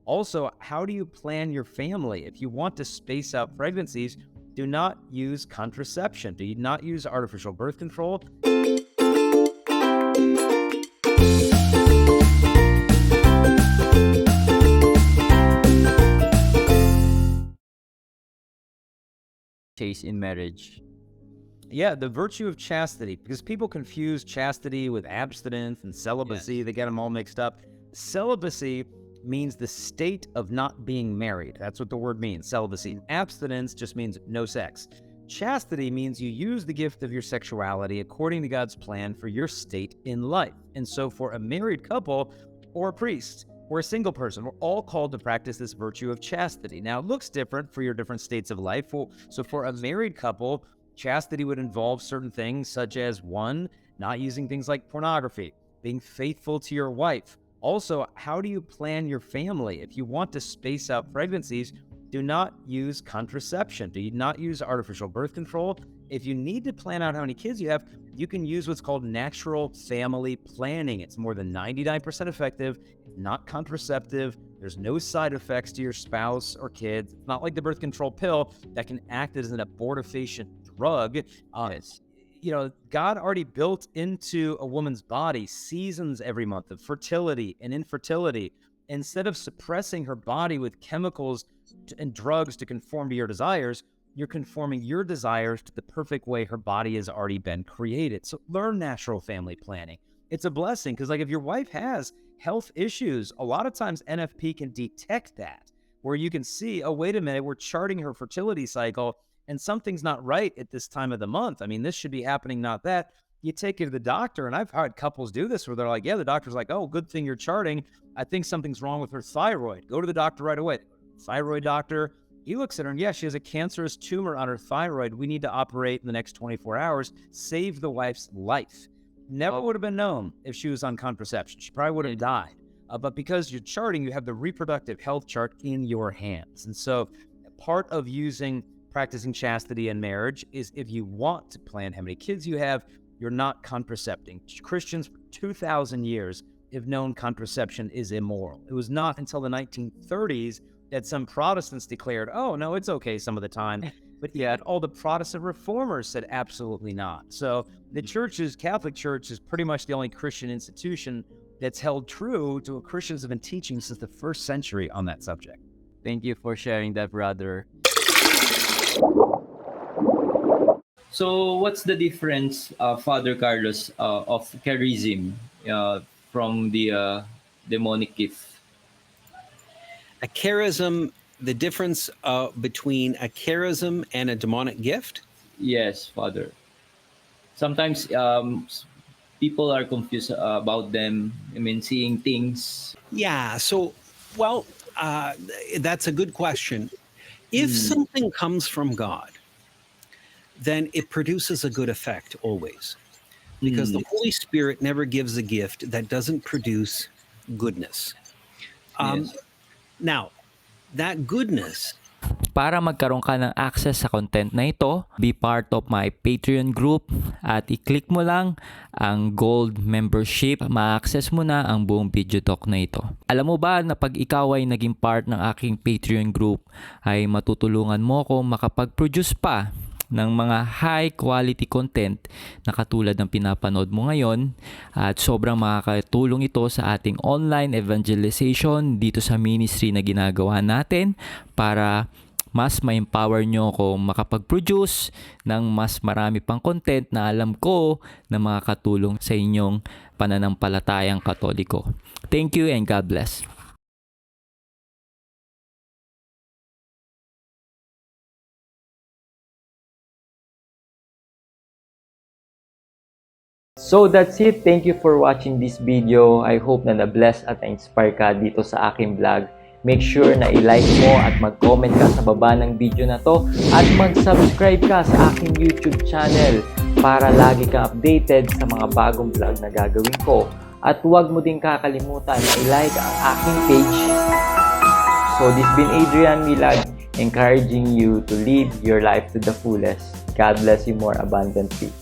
Also, how do you plan your family? If you want to space out pregnancies, do not use contraception. Do not use artificial birth control. In marriage. Yeah, the virtue of chastity, because people confuse chastity with abstinence and celibacy. Yes. They get them all mixed up. Celibacy means the state of not being married. That's what the word means, celibacy. Abstinence just means no sex. Chastity means you use the gift of your sexuality according to God's plan for your state in life. And so for a married couple or a priest or a single person, we're all called to practice this virtue of chastity. Now, it looks different for your different states of life. So for a married couple, chastity would involve certain things such as, one, not using things like pornography, being faithful to your wife. Also, how do you plan your family? If you want to space out pregnancies, do not use contraception. Do not use artificial birth control. If you need to plan out how many kids you have, you can use what's called natural family planning. It's more than 99% effective, not contraceptive. There's no side effects to your spouse or kids. It's not like the birth control pill that can act as an abortifacient drug. Yes. You know, God already built into a woman's body seasons every month of fertility and infertility. Instead of suppressing her body with chemicals and drugs to conform to your desires, you're conforming your desires to the perfect way her body has already been created. So learn natural family planning. It's a blessing because, like, if your wife has health issues, a lot of times NFP can detect that, where you can see, oh, wait a minute, we're charting her fertility cycle and something's not right at this time of the month. I mean, this should be happening, not that. You take it to the doctor, and I've had couples do this where they're like, yeah, the doctor's like, oh, good thing you're charting. I think something's wrong with her thyroid. Go to the doctor right away. Thyroid doctor, he looks at her and, yeah, she has a cancerous tumor on her thyroid. We need to operate in the next 24 hours, save the wife's life. Never would have been known if she was on contraception. She probably would have died. But because you're charting, you have the reproductive health chart in your hands. And so part of practicing chastity in marriage is, if you want to plan how many kids you have, you're not contracepting. Christians for 2,000 years have known contraception is immoral. It was not until the 1930s that some Protestants declared, oh, no, it's okay some of the time. But yet all the Protestant reformers said absolutely not. So the Catholic Church is pretty much the only Christian institution that's held true to what Christians have been teaching since the 1st century on that subject. Thank you for sharing that, brother. So what's the difference, Father Carlos, of charism from the demonic gift? A charism, the difference between a charism and a demonic gift? Yes, Father. Sometimes people are confused about them. I mean, seeing things. Yeah, so, well, that's a good question. If something comes from God, then it produces a good effect always. Because the Holy Spirit never gives a gift that doesn't produce goodness. Yes. Now, that goodness. Para magkaroon ka ng access sa content na ito, be part of my Patreon group at i-click mo lang ang Gold Membership. Ma-access mo na ang buong video talk na ito. Alam mo ba na pag ikaw ay naging part ng aking Patreon group, ay matutulungan mo ko makapag-produce pa ng mga high quality content na katulad ng pinapanood mo ngayon, at sobrang makakatulong ito sa ating online evangelization dito sa ministry na ginagawa natin para mas ma-empower nyo ako makapag-produce ng mas marami pang content na alam ko na makakatulong sa inyong pananampalatayang Katoliko. Thank you and God bless. So that's it. Thank you for watching this video. I hope na na-bless at na-inspire ka dito sa aking vlog. Make sure na i-like mo at mag-comment ka sa baba ng video na to at mag-subscribe ka sa aking YouTube channel para lagi kang updated sa mga bagong vlog na gagawin ko. At huwag mo din kakalimutan na i-like ang aking page. So this has been Adrian Milag, encouraging you to live your life to the fullest. God bless you more abundantly.